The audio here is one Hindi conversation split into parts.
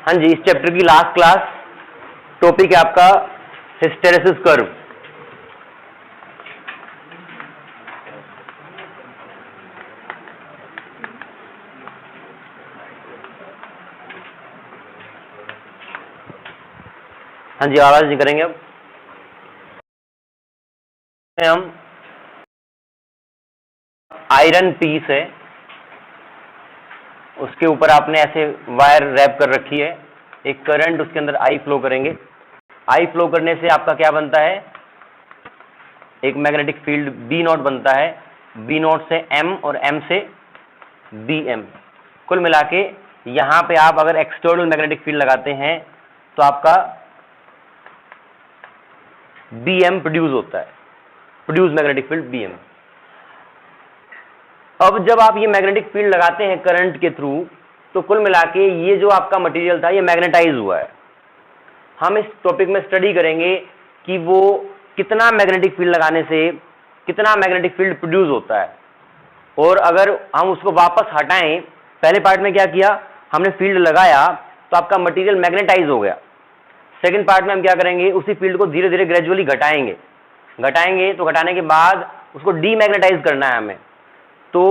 हाँ जी, इस चैप्टर की लास्ट क्लास, टॉपिक है आपका हिस्टेरेसिस कर्व। हाँ जी, आवाज नहीं करेंगे अब हम। आयरन पीस है, उसके ऊपर आपने ऐसे वायर रैप कर रखी है, एक करंट उसके अंदर आई फ्लो करेंगे। आई फ्लो करने से आपका क्या बनता है, एक मैग्नेटिक फील्ड बी नॉट बनता है। बी नॉट से एम और एम से बी एम। कुल मिला के यहां पे आप अगर एक्सटर्नल मैग्नेटिक फील्ड लगाते हैं तो आपका बी एम प्रोड्यूस होता है, produce magnetic field B M. अब जब आप ये मैग्नेटिक फील्ड लगाते हैं करंट के थ्रू, तो कुल मिला के ये जो आपका मटेरियल था ये मैग्नेटाइज हुआ है। हम इस टॉपिक में स्टडी करेंगे कि वो कितना मैग्नेटिक फील्ड लगाने से कितना मैग्नेटिक फील्ड प्रोड्यूस होता है, और अगर हम उसको वापस हटाएं, पहले पार्ट में क्या किया, हमने फील्ड लगाया तो आपका मटेरियल मैग्नेटाइज हो गया। सेकंड पार्ट में हम क्या करेंगे, उसी फील्ड को धीरे धीरे ग्रेजुअली घटाएंगे तो घटाने के बाद उसको डीमैग्नेटाइज करना है हमें। तो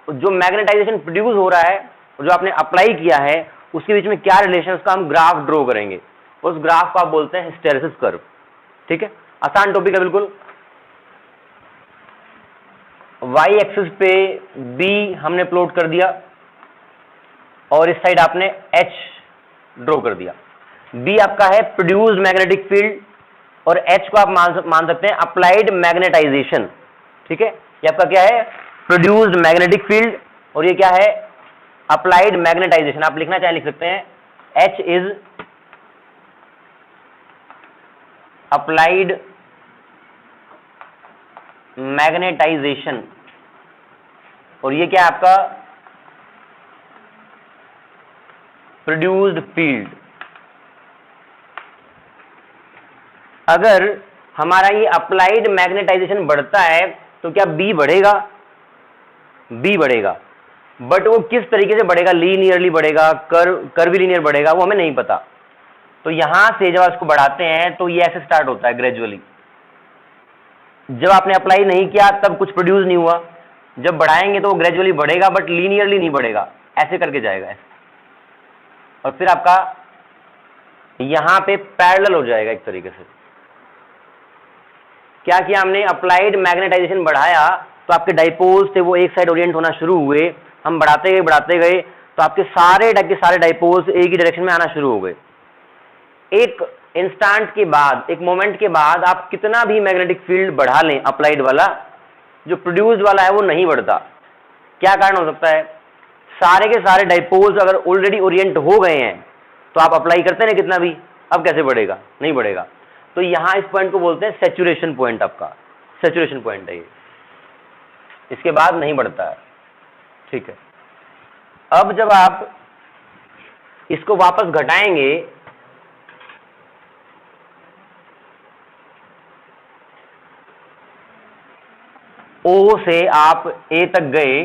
जो मैग्नेटाइजेशन प्रोड्यूस हो रहा है, जो आपने अप्लाई किया है, उसके बीच में क्या रिलेशन, उसका हम ग्राफ ड्रॉ करेंगे। उस ग्राफ को आप बोलते हैं हिस्टेरेसिस कर्व। ठीक है, आसान टॉपिक है बिल्कुल। वाई एक्सिस पे बी हमने प्लॉट कर दिया और इस साइड आपने एच ड्रॉ कर दिया। बी आपका है प्रोड्यूस्ड मैग्नेटिक फील्ड और एच को आप मान सकते हैं अप्लाइड मैग्नेटाइजेशन। ठीक है, ये आपका क्या है, प्रोड्यूस्ड मैग्नेटिक फील्ड, और ये क्या है, अप्लाइड मैग्नेटाइजेशन। आप लिखना चाहे लिख सकते हैं, एच इज अप्लाइड मैग्नेटाइजेशन, और ये क्या है आपका प्रोड्यूस्ड फील्ड। अगर हमारा ये अप्लाइड मैग्नेटाइजेशन बढ़ता है तो क्या बी बढ़ेगा, बी बढ़ेगा, बट वो किस तरीके से बढ़ेगा, लीनियरली बढ़ेगा, कर्वीलिनियर बढ़ेगा, वो हमें नहीं पता। तो यहां से जब आप इसको बढ़ाते हैं तो ये ऐसे स्टार्ट होता है ग्रेजुअली। जब आपने अप्लाई नहीं किया तब कुछ प्रोड्यूस नहीं हुआ, जब बढ़ाएंगे तो वो ग्रेजुअली बढ़ेगा बट लीनियरली नहीं बढ़ेगा, ऐसे करके जाएगा, और फिर आपका यहां पे पैरेलल हो जाएगा एक तरीके से। क्या किया हमने, अप्लाइड मैग्नेटाइजेशन बढ़ाया तो आपके डाइपोल्स थे वो एक साइड ओरिएंट होना शुरू हुए। हम बढ़ाते गए तो आपके सारे डाइपोल्स एक ही डायरेक्शन में आना शुरू हो गए। एक इंस्टेंट के बाद, एक मोमेंट के बाद आप कितना भी मैग्नेटिक फील्ड बढ़ा लें, अप्लाइड वाला, जो प्रोड्यूस वाला है वो नहीं बढ़ता। क्या कारण हो सकता है, सारे के सारे डाइपोल्स अगर ऑलरेडी ओरिएंट हो गए हैं तो आप अप्लाई करते हैं कितना भी, अब कैसे बढ़ेगा, नहीं बढ़ेगा। तो यहां इस पॉइंट को बोलते हैं सैचुरेशन पॉइंट। आपका सैचुरेशन पॉइंट है ये, इसके बाद नहीं बढ़ता है। ठीक है, अब जब आप इसको वापस घटाएंगे ओ से आप ए तक गए,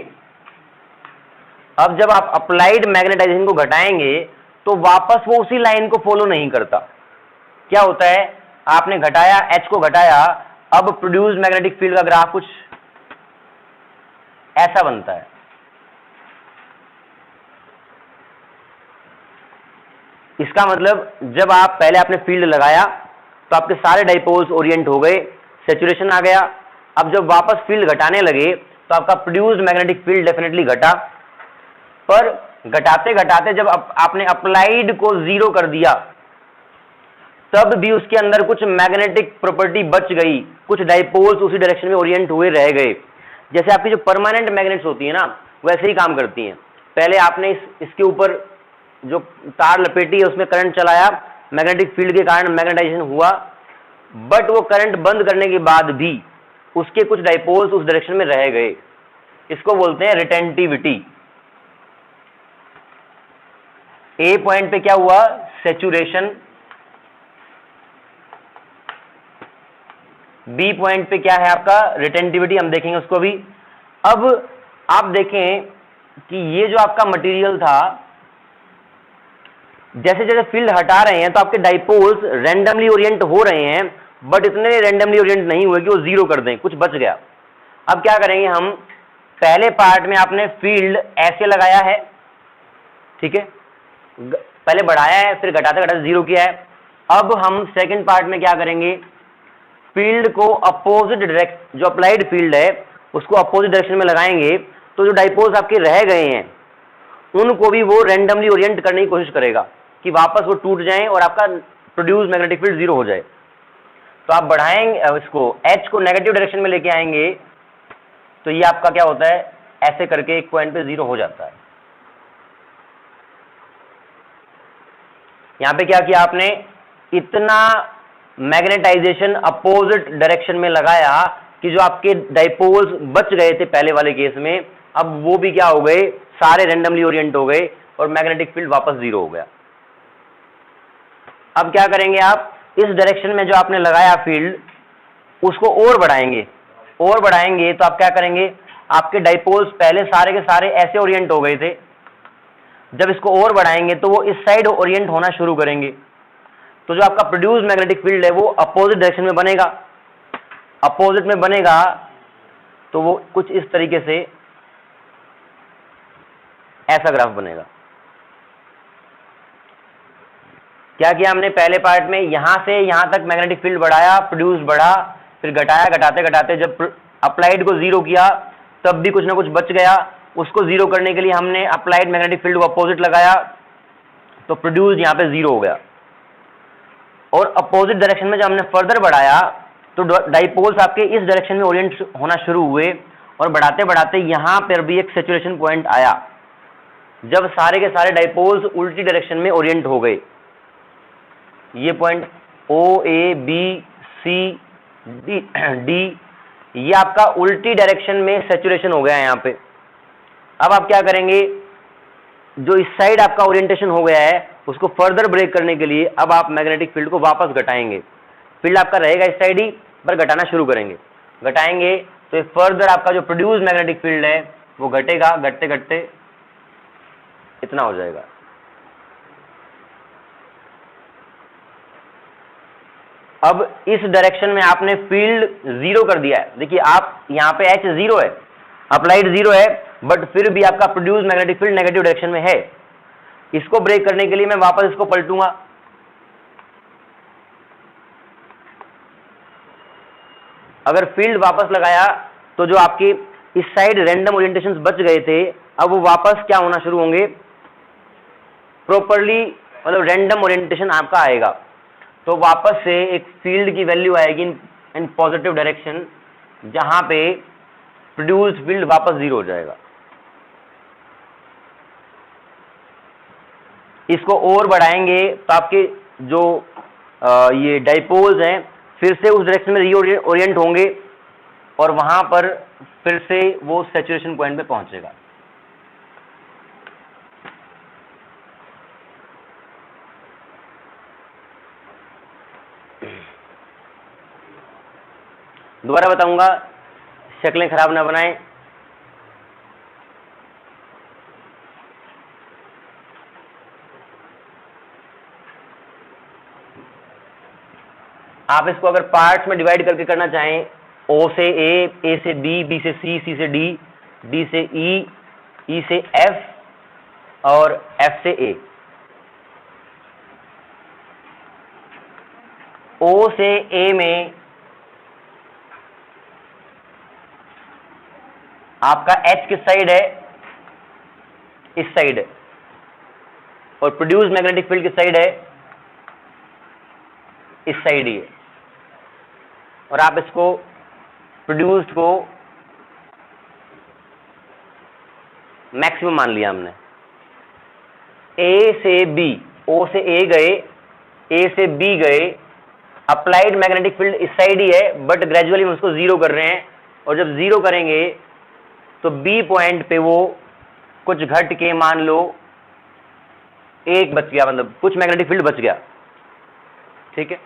अब जब आप अप्लाइड मैग्नेटाइजेशन को घटाएंगे तो वापस वो उसी लाइन को फॉलो नहीं करता। क्या होता है, आपने घटाया, एच को घटाया, अब प्रोड्यूस्ड मैग्नेटिक फील्ड का ग्राफ कुछ ऐसा बनता है। इसका मतलब जब आप पहले आपने फील्ड लगाया तो आपके सारे डाइपोल्स ओरिएंट हो गए, सैचुरेशन आ गया। अब जब वापस फील्ड घटाने लगे तो आपका प्रोड्यूस्ड मैग्नेटिक फील्ड डेफिनेटली घटा, पर घटाते घटाते जब आपने अप्लाइड को जीरो कर दिया तब भी उसके अंदर कुछ मैग्नेटिक प्रॉपर्टी बच गई, कुछ डाइपोल्स उसी डायरेक्शन में ओरिएंट हुए रह गए। जैसे आपकी जो परमानेंट मैग्नेट्स होती है ना, वैसे ही काम करती हैं। पहले आपने इसके ऊपर जो तार लपेटी है उसमें करंट चलाया, मैग्नेटिक फील्ड के कारण मैग्नेटाइजेशन हुआ, बट वो करंट बंद करने के बाद भी उसके कुछ डाइपोल्स उस डायरेक्शन में रह गए। इसको बोलते हैं रिटेंटिविटी। ए पॉइंट पे क्या हुआ, सैचुरेशन। बी पॉइंट पे क्या है आपका रिटेंटिविटी, हम देखेंगे उसको भी। अब आप देखें कि ये जो आपका मटेरियल था जैसे जैसे फील्ड हटा रहे हैं तो आपके डाइपोल्स रैंडमली ओरिएंट हो रहे हैं, बट इतने रैंडमली ओरिएंट नहीं हुए कि वो जीरो कर दें, कुछ बच गया। अब क्या करेंगे हम, पहले पार्ट में आपने फील्ड ऐसे लगाया है, ठीक है, पहले बढ़ाया है, फिर घटाते घटाते जीरो किया है। अब हम सेकंड पार्ट में क्या करेंगे, फील्ड को अपोजिट डायरेक्शन, जो अप्लाइड फील्ड है उसको अपोजिट डायरेक्शन में लगाएंगे, तो जो डाइपोल्स आपके रह गए हैं उनको भी वो रैंडमली ओरिएंट करने की कोशिश करेगा कि वापस वो टूट जाएं और आपका प्रोड्यूस मैग्नेटिक फील्ड जीरो हो जाए। तो आप बढ़ाएंगे इसको, एच को नेगेटिव डायरेक्शन में लेके आएंगे, तो ये आपका क्या होता है, ऐसे करके एक पॉइंट पे जीरो हो जाता है। यहां पे क्या किया आपने, इतना मैग्नेटाइजेशन अपोजिट डायरेक्शन में लगाया कि जो आपके डाइपोल्स बच गए थे पहले वाले केस में, अब वो भी क्या हो गए, सारे रैंडमली ओरिएंट हो गए और मैग्नेटिक फील्ड वापस जीरो हो गया। अब क्या करेंगे आप, इस डायरेक्शन में जो आपने लगाया फील्ड उसको और बढ़ाएंगे, और बढ़ाएंगे तो आप क्या करेंगे, आपके डाइपोल्स पहले सारे के सारे ऐसे ओरिएंट हो गए थे, जब इसको और बढ़ाएंगे तो वो इस साइड ओरिएंट होना शुरू करेंगे, तो जो आपका प्रोड्यूस मैग्नेटिक फील्ड है वो अपोजिट डायरेक्शन में बनेगा। अपोजिट में बनेगा तो वो कुछ इस तरीके से ऐसा ग्राफ बनेगा। क्या किया हमने, पहले पार्ट में यहां से यहां तक मैग्नेटिक फील्ड बढ़ाया, प्रोड्यूस बढ़ा, फिर घटाया, घटाते घटाते जब अप्लाइड को जीरो किया तब भी कुछ ना कुछ बच गया, उसको जीरो करने के लिए हमने अप्लाइड मैग्नेटिक फील्ड को अपोजिट लगाया, तो प्रोड्यूस यहां पे जीरो हो गया। और अपोजिट डायरेक्शन में जब हमने फर्दर बढ़ाया तो डाइपोल्स आपके इस डायरेक्शन में ओरिएंट होना शुरू हुए, और बढ़ाते बढ़ाते यहां पर भी एक सैचुरेशन पॉइंट आया, जब सारे के सारे डाइपोल्स उल्टी डायरेक्शन में ओरिएंट हो गए। ये पॉइंट ओ, ए, बी, सी, डी, ये आपका उल्टी डायरेक्शन में सैचुरेशन हो गया है यहां पे। अब आप क्या करेंगे, जो इस साइड आपका ओरिएंटेशन हो गया है उसको फर्दर ब्रेक करने के लिए अब आप मैग्नेटिक फील्ड को वापस घटाएंगे। फील्ड आपका रहेगा इस साइड ही, पर घटाना शुरू करेंगे, घटाएंगे तो फर्दर आपका जो प्रोड्यूस मैग्नेटिक फील्ड है वो घटेगा, घटते घटते इतना हो जाएगा। अब इस डायरेक्शन में आपने फील्ड जीरो कर दिया है, देखिए आप यहां पे एच जीरो है, अप्लाइड जीरो है, बट फिर भी आपका produce magnetic field negative direction में है। इसको ब्रेक करने के लिए मैं वापस इसको पलटूंगा, अगर फील्ड वापस लगाया तो जो आपके इस साइड रैंडम ओरिएंटेशंस बच गए थे अब वो वापस क्या होना शुरू होंगे, प्रॉपरली मतलब रैंडम ओरिएंटेशन आपका आएगा, तो वापस से एक फील्ड की वैल्यू आएगी इन पॉजिटिव डायरेक्शन, जहां पे प्रोड्यूस्ड फील्ड वापस जीरो हो जाएगा। इसको और बढ़ाएंगे तो आपके जो ये डाइपोल्स हैं फिर से उस डायरेक्शन में रीओरिएंट होंगे और वहां पर फिर से वो सैचुरेशन पॉइंट पे पहुंचेगा। दोबारा बताऊंगा, शक्लें खराब ना बनाएं। आप इसको अगर पार्ट्स में डिवाइड करके करना चाहें, ओ से ए से बी से सी से डी से ई से एफ और एफ से ए। ओ से ए में आपका एच किस साइड है, इस साइड है, और प्रोड्यूस मैग्नेटिक फील्ड किस साइड है, इस साइड ही है। और आप इसको प्रोड्यूस्ड को मैक्सिमम मान लिया हमने। ए से बी, ओ से ए गए, ए से बी गए, अप्लाइड मैग्नेटिक फील्ड इस साइड ही है, बट ग्रेजुअली हम उसको जीरो कर रहे हैं, और जब जीरो करेंगे तो बी पॉइंट पे वो कुछ घट के मान लो एक बच गया, मतलब कुछ मैग्नेटिक फील्ड बच गया, ठीक है।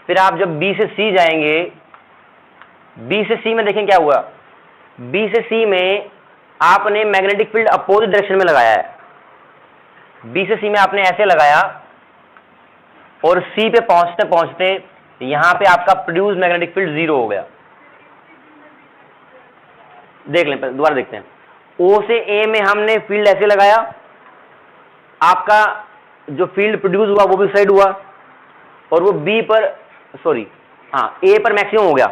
फिर आप जब बी से सी जाएंगे, बी से सी में देखें क्या हुआ, बी से सी में आपने मैग्नेटिक फील्ड अपोजिट डायरेक्शन में लगाया है, बी से सी में आपने ऐसे लगाया और सी पे पहुंचते पहुंचते यहां पे आपका प्रोड्यूस मैग्नेटिक फील्ड 0 हो गया। देख लें, दोबारा देखते हैं। ओ से ए में हमने फील्ड ऐसे लगाया, आपका जो फील्ड प्रोड्यूस हुआ वो भी साइड हुआ, और वो बी पर ए पर मैक्सिमम हो गया।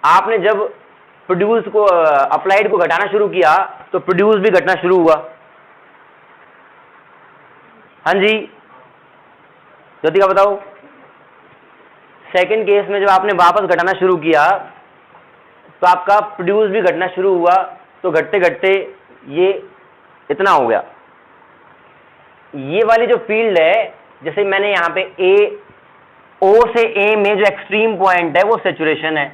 आपने जब प्रोड्यूस को अप्लाइड को घटाना शुरू किया तो प्रोड्यूस भी घटना शुरू हुआ। हाँ जी ज्योतिका बताओ। सेकंड केस में जब आपने वापस घटाना शुरू किया तो आपका प्रोड्यूस भी घटना शुरू हुआ, तो घटते घटते ये इतना हो गया। ये वाली जो फील्ड है, जैसे मैंने यहां पे ओ से ए में जो एक्सट्रीम पॉइंट है वो सैचुरेशन है,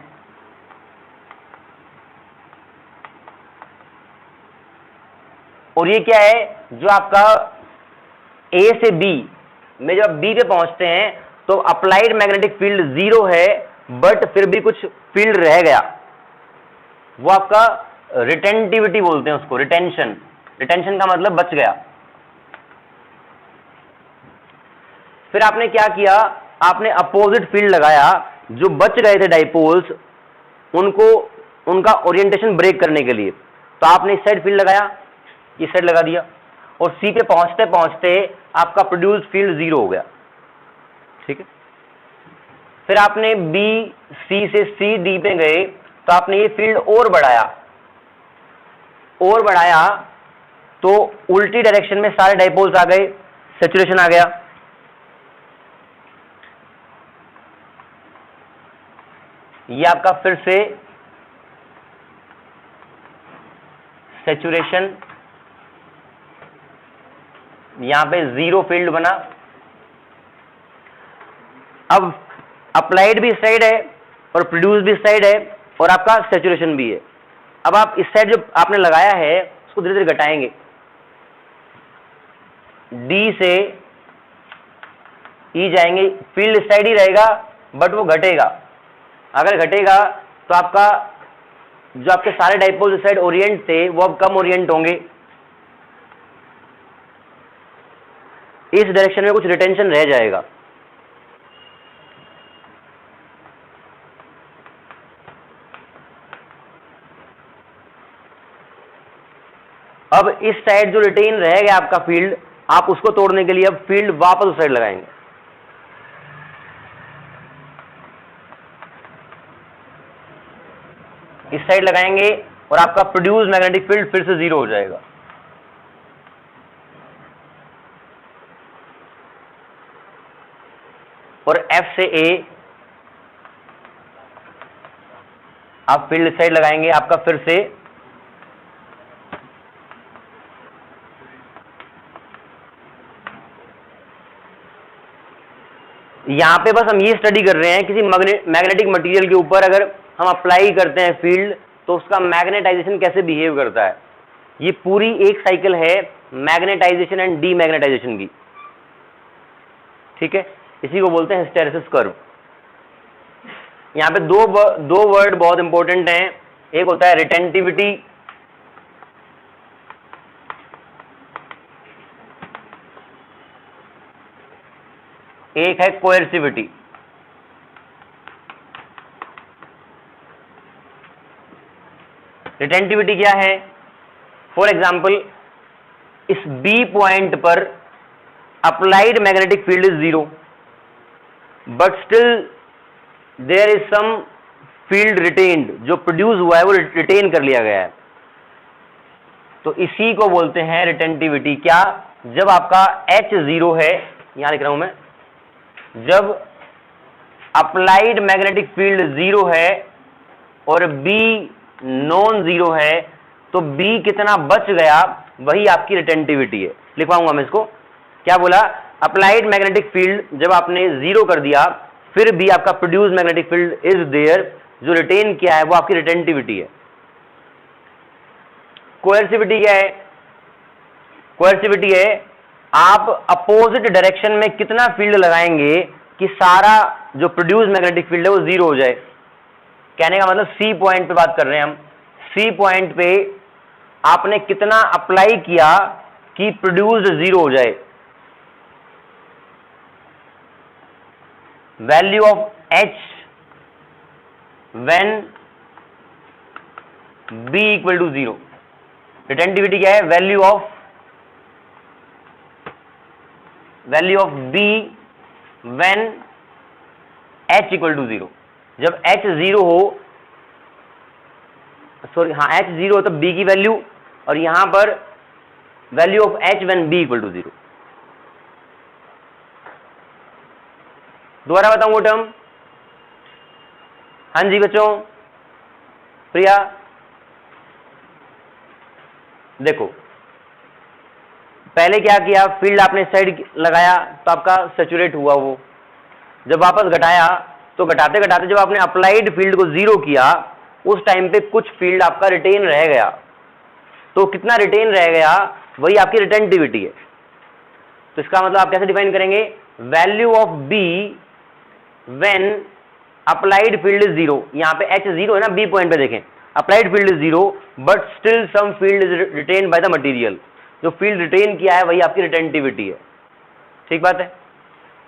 और ये क्या है, जो आपका ए से बी में जब बी पे पहुंचते हैं तो अप्लाइड मैग्नेटिक फील्ड 0 है, बट फिर भी कुछ फील्ड रह गया, वो आपका रिटेंटिविटी बोलते हैं उसको, रिटेंशन। रिटेंशन का मतलब बच गया। फिर आपने क्या किया, आपने अपोजिट फील्ड लगाया, जो बच गए थे डाइपोल्स उनको उनका ओरिएंटेशन ब्रेक करने के लिए। तो आपने इस साइड फील्ड लगाया, इस साइड लगा दिया, और सी पे पहुंचते पहुंचते आपका प्रोड्यूस फील्ड 0 हो गया। ठीक है। फिर आपने बी सी से सी डी पे गए तो आपने ये फील्ड और बढ़ाया तो उल्टी डायरेक्शन में सारे डाइपोल्स आ गए, सैचुरेशन आ गया। ये आपका फिर से सैचुरेशन, यहां पे 0 फील्ड बना। अब अप्लाइड भी इस साइड है और प्रोड्यूस भी इस साइड है और आपका सैचुरेशन भी है। अब आप इस साइड जो आपने लगाया है उसको धीरे धीरे घटाएंगे, डी से ई जाएंगे, फील्ड इस साइड ही रहेगा बट वो घटेगा। अगर घटेगा तो आपका जो आपके सारे डाइपोल इस साइड ओरिएंट थे वो अब कम ओरिएंट होंगे। इस डायरेक्शन में कुछ रिटेंशन रह जाएगा। अब इस साइड जो रिटेन रह गया आपका फील्ड, आप उसको तोड़ने के लिए अब फील्ड वापस उस साइड लगाएंगे। इस साइड लगाएंगे और आपका प्रोड्यूस मैग्नेटिक फील्ड फिर से 0 हो जाएगा। और F से A आप फील्ड इस साइड लगाएंगे, आपका फिर से यहां पे बस हम ये स्टडी कर रहे हैं किसी मैग्नेटिक मटेरियल के ऊपर अगर हम अप्लाई करते हैं फील्ड तो उसका मैग्नेटाइजेशन कैसे बिहेव करता है। ये पूरी एक साइकिल है मैग्नेटाइजेशन एंड डीमैग्नेटाइजेशन की। ठीक है, इसी को बोलते हैं हिस्टैरिसीस कर्व। यहां पे दो वर्ड बहुत इंपॉर्टेंट हैं, एक होता है रिटेंटिविटी, एक है कोएर्सिविटी। रिटेंटिविटी क्या है? फॉर एग्जाम्पल इस बी पॉइंट पर applied magnetic field is 0 but still there is some field retained, जो प्रोड्यूस हुआ है वो रिटेन कर लिया गया है, तो इसी को बोलते हैं रिटेंटिविटी। क्या? जब आपका H 0 है, यहां लिख रहा हूं मैं, जब अप्लाइड मैग्नेटिक फील्ड 0 है और B नॉन 0 है तो B कितना बच गया वही आपकी रिटेंटिविटी है। लिखवाऊंगा मैं इसको। क्या बोला? अप्लाइड मैग्नेटिक फील्ड जब आपने 0 कर दिया फिर भी आपका produce magnetic field is there, जो रिटेन किया है वो आपकी रिटेंटिविटी है। कोएर्सिविटी क्या है? कोएर्सिविटी है आप अपोजिट डायरेक्शन में कितना फील्ड लगाएंगे कि सारा जो प्रोड्यूस मैग्नेटिक फील्ड है वो 0 हो जाए। कहने का मतलब सी पॉइंट पे बात कर रहे हैं हम। सी पॉइंट पे आपने कितना अप्लाई किया कि प्रोड्यूस्ड जीरो हो जाए, value of H when B equal to zero. Retentivity क्या है? Value of B when H equal to zero. जब एच जीरो हो, सॉरी हाँ एच जीरो हो तब बी की वैल्यू, और यहां पर value of H when B equal to zero. दोबारा बताऊं वो टर्म? हाँ जी बच्चों, प्रिया देखो, पहले क्या किया, फील्ड आपने साइड लगाया तो आपका सैचुरेट हुआ वो, जब वापस घटाया तो घटाते घटाते जब आपने अप्लाइड फील्ड को जीरो किया उस टाइम पे कुछ फील्ड आपका रिटेन रह गया। तो कितना रिटेन रह गया, वही आपकी रिटेंटिविटी है। तो इसका मतलब आप कैसे डिफाइन करेंगे? Value of B when applied field is zero. यहां पे एच जीरो है ना, बी पॉइंट पे देखें, applied field is zero but still some field is retain by the material. जो फील्ड रिटेन किया है वही आपकी रिटेंटिविटी है। ठीक बात है।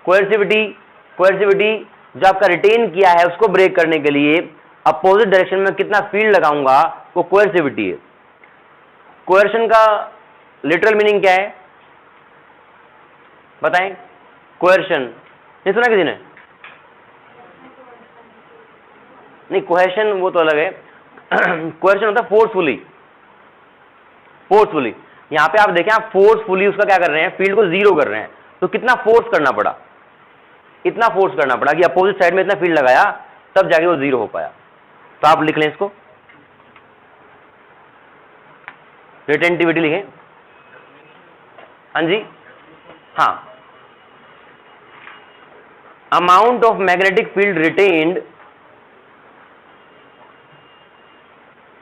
कोएर्सिविटी जो आपका रिटेन किया है उसको ब्रेक करने के लिए अपोजिट डायरेक्शन में कितना फील्ड लगाऊंगा वो कोएर्सिविटी है। कोएर्शन का लिटरल मीनिंग क्या है बताएं? कोएर्शन नहीं सुना किसी ने? नहीं, कोहेशन वो तो अलग है। कोएर्शन होता है फोर्सफुली। यहां पे आप देखें, आप फोर्सफुली उसका क्या कर रहे हैं, फील्ड को जीरो कर रहे हैं। तो कितना फोर्स करना पड़ा? इतना फोर्स करना पड़ा कि अपोजिट साइड में इतना फील्ड लगाया तब जाके वो जीरो हो पाया। तो आप लिख लें इसको, रिटेंटिविटी लिखें। हाँ जी, हाँ, amount of magnetic field retained,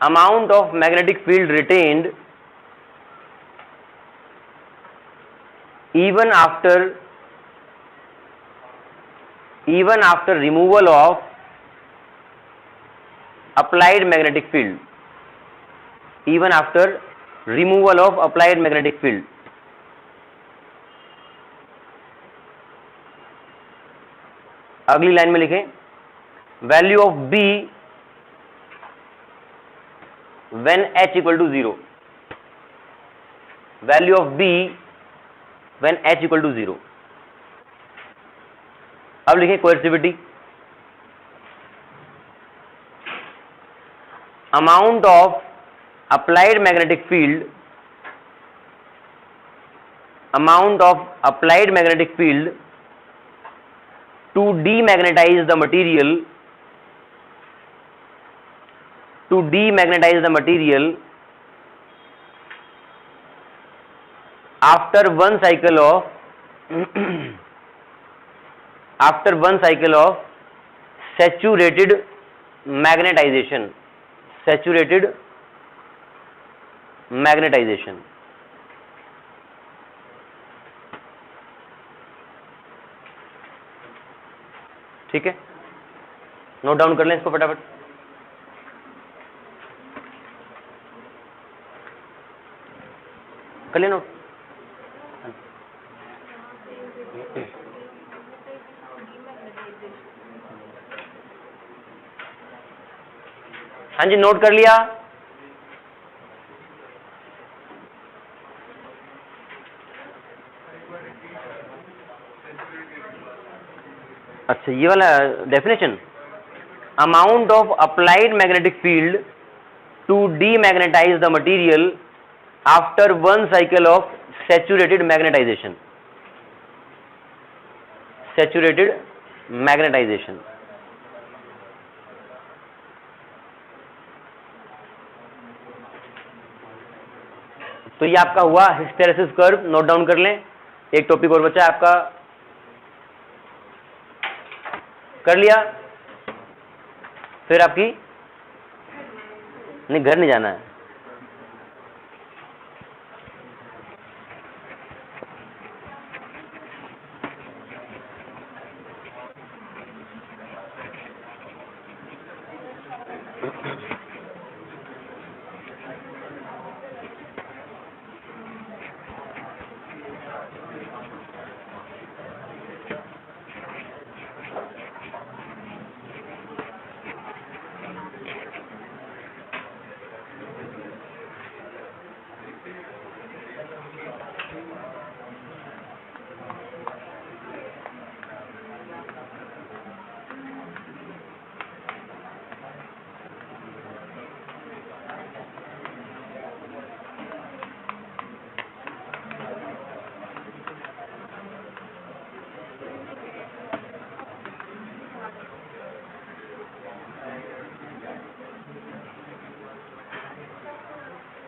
amount of magnetic field retained even after removal of applied magnetic field, even after removal of applied magnetic field। अगली लाइन में लिखें, value of B when h equal to zero, value of b when h equal to zero। अब लिखें coercivity, amount of applied magnetic field, amount of applied magnetic field to demagnetise the material, to demagnetize the material after one cycle of saturated magnetization, ठीक है, नोट डाउन कर लें इसको फटाफट। कर लेना। हाँ जी, नोट कर लिया। अच्छा, ये वाला definition, amount of applied magnetic field to demagnetise the material after one cycle of saturated magnetization, तो ये आपका हुआ हिस्टेरेसिस कर्व। नोट डाउन कर लें। एक टॉपिक और बचा है आपका, कर लिया? फिर आपकी नहीं, घर नहीं जाना है।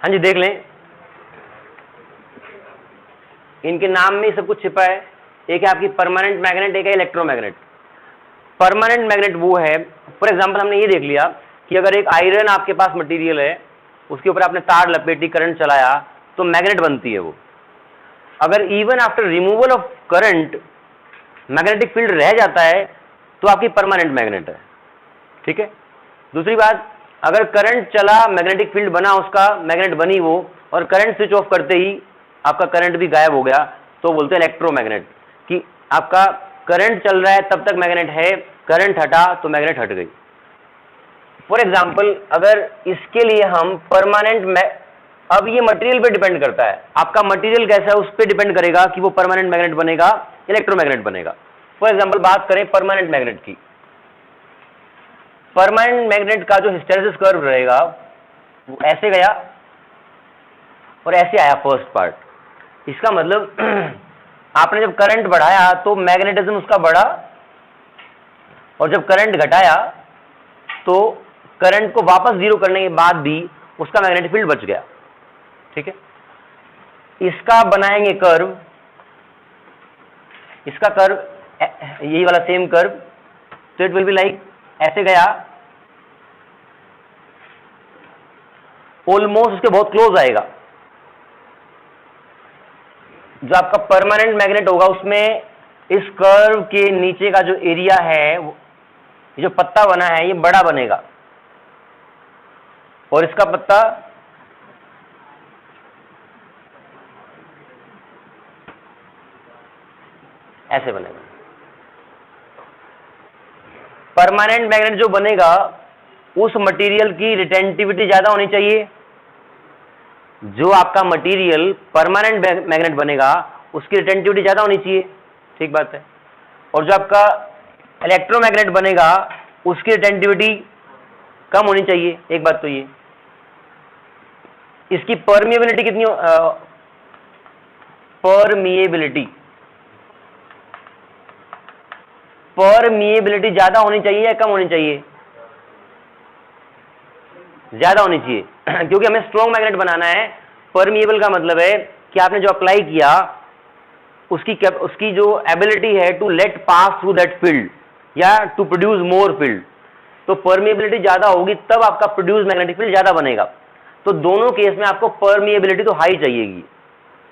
हाँ जी, देख लें, इनके नाम में सब कुछ छिपा है। एक है आपकी परमानेंट मैग्नेट, एक है इलेक्ट्रोमैग्नेट। परमानेंट मैग्नेट वो है, फॉर एग्जांपल हमने ये देख लिया कि अगर एक आयरन आपके पास मटेरियल है, उसके ऊपर आपने तार लपेटी, करंट चलाया, तो मैग्नेट बनती है वो। अगर even after removal of current magnetic field रह जाता है तो आपकी परमानेंट मैग्नेट है। ठीक है। दूसरी बात, अगर करंट चला, मैग्नेटिक फील्ड बना, उसका मैग्नेट बनी वो, और करंट स्विच ऑफ करते ही आपका करंट भी गायब हो गया, तो बोलते हैं इलेक्ट्रोमैग्नेट, कि आपका करंट चल रहा है तब तक मैग्नेट है, करंट हटा तो मैग्नेट हट गई। फॉर एग्जाम्पल, अगर इसके लिए हम परमानेंट, अब ये मटेरियल पे डिपेंड करता है, आपका मटेरियल कैसा है उस पर डिपेंड करेगा कि वो परमानेंट मैग्नेट बनेगा, इलेक्ट्रोमैग्नेट बनेगा। फॉर एग्जाम्पल बात करें परमानेंट मैग्नेट की, परमानेंट मैग्नेट का जो हिस्टैरिसीस कर्व रहेगा वो ऐसे गया और ऐसे आया फर्स्ट पार्ट। इसका मतलब आपने जब करंट बढ़ाया तो मैग्नेटिज्म उसका बढ़ा, और जब करंट घटाया तो करंट को वापस जीरो करने के बाद भी उसका मैग्नेटिक फील्ड बच गया। ठीक है। इसका बनाएंगे कर्व, इसका कर्व यही वाला सेम कर्व, तो इट विल बी लाइक ऐसे गया, ऑलमोस्ट उसके बहुत क्लोज आएगा। जो आपका परमानेंट मैग्नेट होगा उसमें इस कर्व के नीचे का जो एरिया है, जो पत्ता बना है, ये बड़ा बनेगा, और इसका पत्ता ऐसे बनेगा। परमानेंट मैग्नेट जो बनेगा उस मटेरियल की रिटेंटिविटी ज्यादा होनी चाहिए। जो आपका मटेरियल परमानेंट मैग्नेट बनेगा उसकी रिटेंटिविटी ज्यादा होनी चाहिए। ठीक बात है। और जो आपका इलेक्ट्रोमैग्नेट बनेगा उसकी रिटेंटिविटी कम होनी चाहिए। एक बात तो ये, इसकी परमिएबिलिटी कितनी, परमिएबिलिटी परमिएबिलिटी ज्यादा होनी चाहिए या कम होनी चाहिए? ज्यादा होनी चाहिए क्योंकि हमें स्ट्रॉन्ग मैग्नेट बनाना है। परमिएबल का मतलब है कि आपने जो अप्लाई किया उसकी जो एबिलिटी है to let pass through that field या टू प्रोड्यूस मोर फील्ड, तो परमिएबिलिटी ज्यादा होगी तब आपका प्रोड्यूस मैग्नेटिक फील्ड ज्यादा बनेगा। तो दोनों केस में आपको परमिएबिलिटी तो हाई चाहिएगी,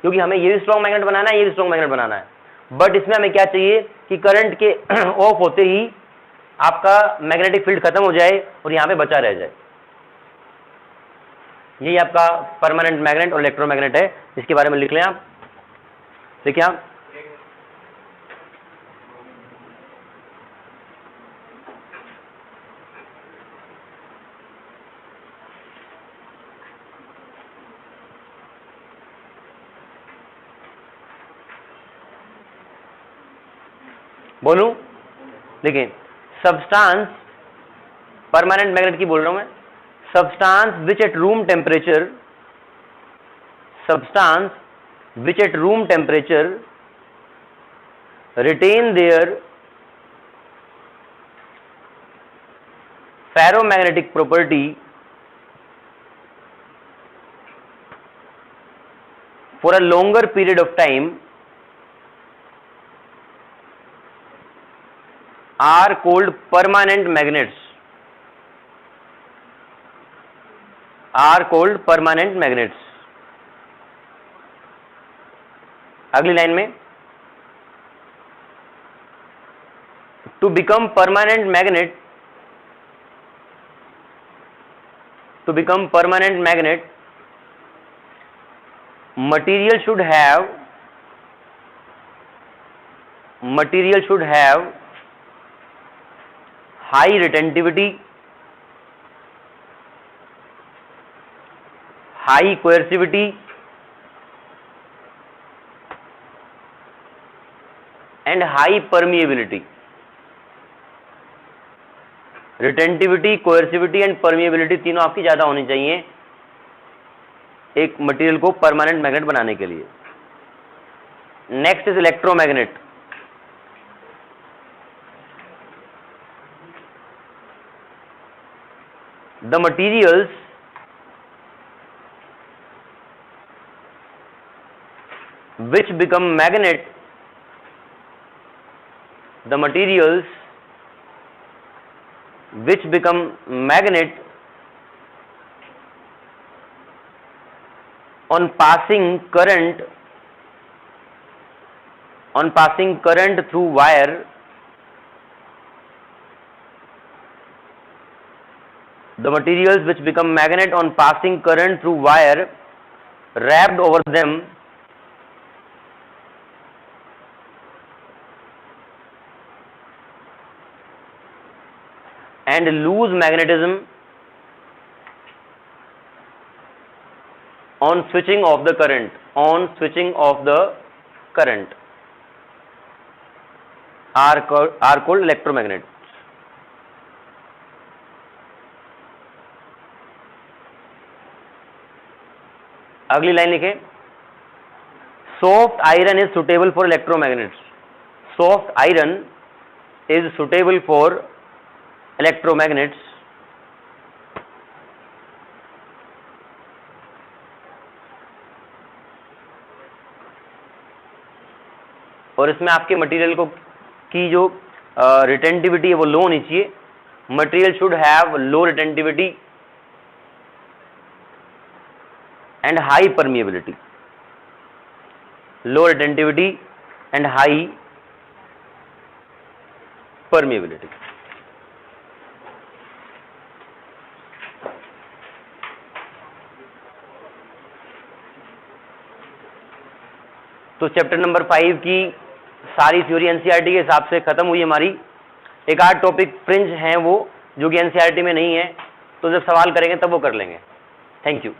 क्योंकि हमें ये भी स्ट्रॉन्ग मैग्नेट बनाना है, ये भी स्ट्रॉन्ग मैग्नेट बनाना है। बट इसमें हमें क्या चाहिए कि करंट के ऑफ होते ही आपका मैग्नेटिक फील्ड खत्म हो जाए और यहां पे बचा रह जाए। यही आपका परमानेंट मैग्नेट और इलेक्ट्रोमैग्नेट है। इसके बारे में लिख लें आप। देखिए आप, बोलूं? देखिए, सब्सटेंस, परमानेंट मैग्नेट की बोल रहा हूं मैं, substance which at room temperature, substance which at room temperature retain their ferromagnetic property for a longer period of time are called permanent magnets, are called permanent magnets। अगली लाइन में, to become permanent magnet, to become permanent magnet, material should have high retentivity, high coercivity and high permeability। Retentivity, coercivity and permeability तीनों आपकी ज्यादा होनी चाहिए एक मटेरियल को परमानेंट मैग्नेट बनाने के लिए। Next is electromagnet. The materials which become magnet, the materials which become magnet on passing current through wire, the materials which become magnet on passing current through wire wrapped over them and lose magnetism on switching of the current, are called electromagnets. अगली लाइन लिखें, soft iron is suitable for electromagnets. Soft iron is suitable for electromagnets. और इसमें आपके मटेरियल की जो रिटेंटिविटी है वो लो होनी चाहिए. Material should have low retentivity and high permeability. Low retentivity and high permeability. तो चैप्टर नंबर 5 की सारी थ्योरी एनसीईआरटी के हिसाब से खत्म हुई हमारी. एक आध टॉपिक फ्रिंज हैं वो जो कि एनसीईआरटी में नहीं है, तो जब सवाल करेंगे तब वो कर लेंगे. Thank you.